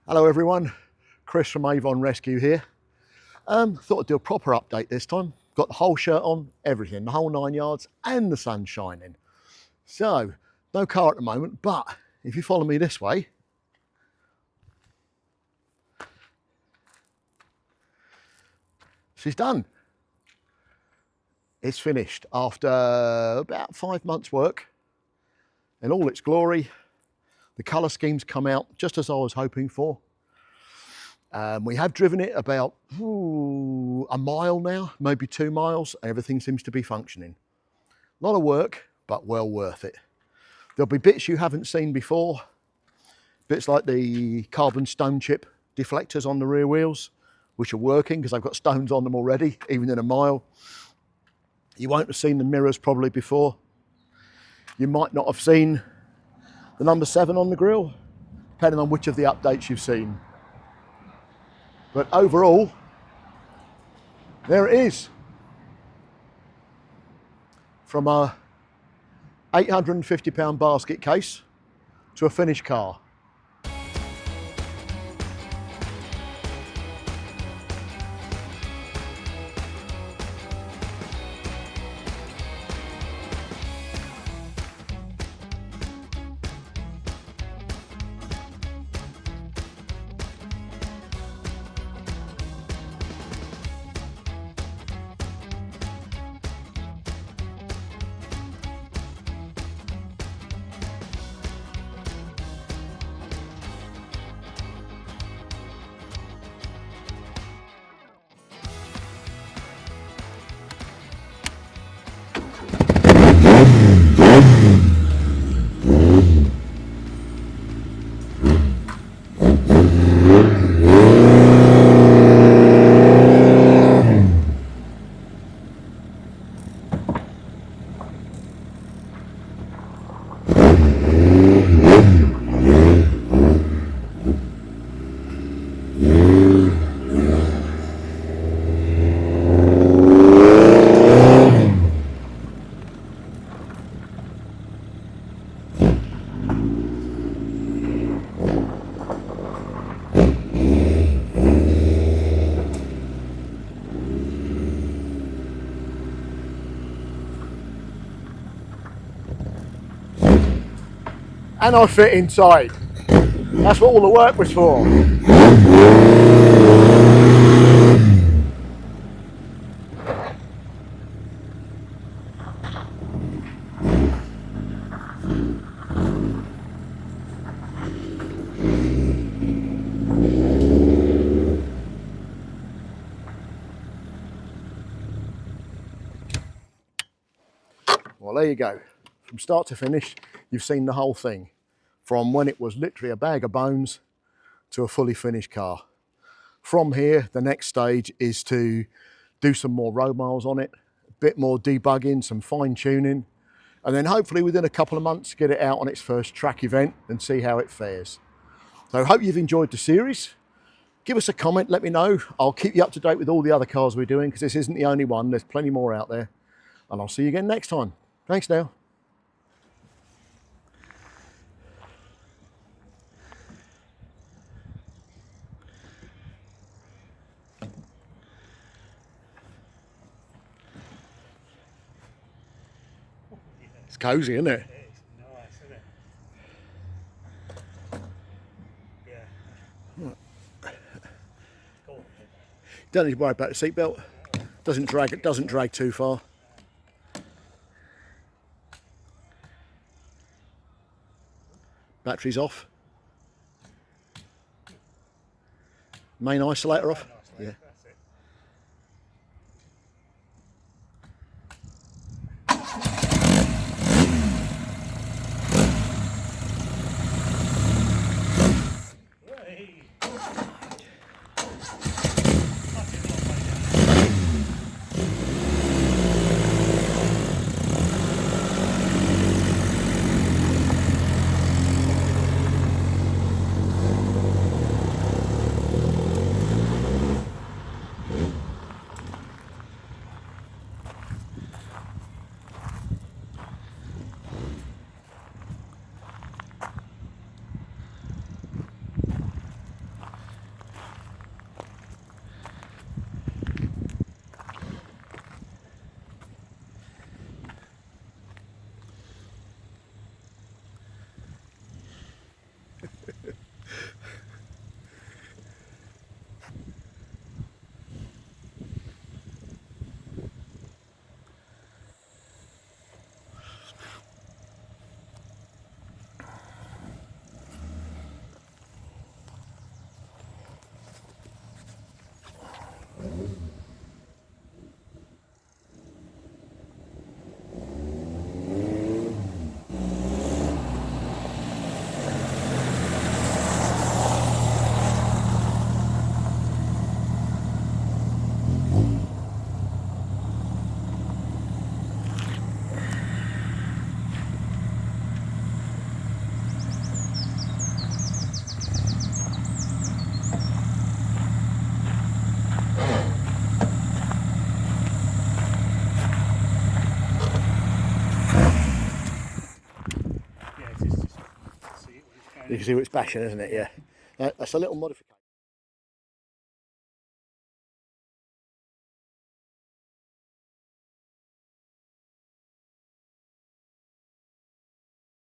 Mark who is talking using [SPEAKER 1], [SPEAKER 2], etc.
[SPEAKER 1] Hello everyone, Chris from Avon Rescue here. Thought I'd do a proper update this time. Got the whole shirt on, everything, the whole 9 yards, and the sun shining. So, no car at the moment, but if you follow me this way, she's done. It's finished after about 5 months work in all its glory. The colour scheme's come out just as I was hoping for. We have driven it about a mile now, maybe 2 miles, and everything seems to be functioning. A lot of work, but well worth it. There'll be bits you haven't seen before, bits like the carbon stone chip deflectors on the rear wheels, which are working because I've got stones on them already, even in a mile. You won't have seen the mirrors probably before. You might not have seen the number 7 on the grille, depending on which of the updates you've seen. But overall, there it is. From a £850 basket case to a finished car. And I fit inside. That's what all the work was for. Well, there you go. From start to finish, you've seen the whole thing. From when it was literally a bag of bones to a fully finished car. From here, the next stage is to do some more road miles on it, a bit more debugging, some fine tuning, and then hopefully within a couple of months, get it out on its first track event and see how it fares. So I hope you've enjoyed the series. Give us a comment, let me know. I'll keep you up to date with all the other cars we're doing because this isn't the only one. There's plenty more out there. And I'll see you again next time. Thanks now. It's cosy, isn't it?
[SPEAKER 2] It is nice, isn't it? Yeah. Cool.
[SPEAKER 1] Don't need to worry about the seatbelt. It doesn't drag too far. Battery's off. Main isolator off. Yeah.
[SPEAKER 2] That's it. Hey.
[SPEAKER 1] You can see what it's bashing, isn't it? Yeah. That's a little modification.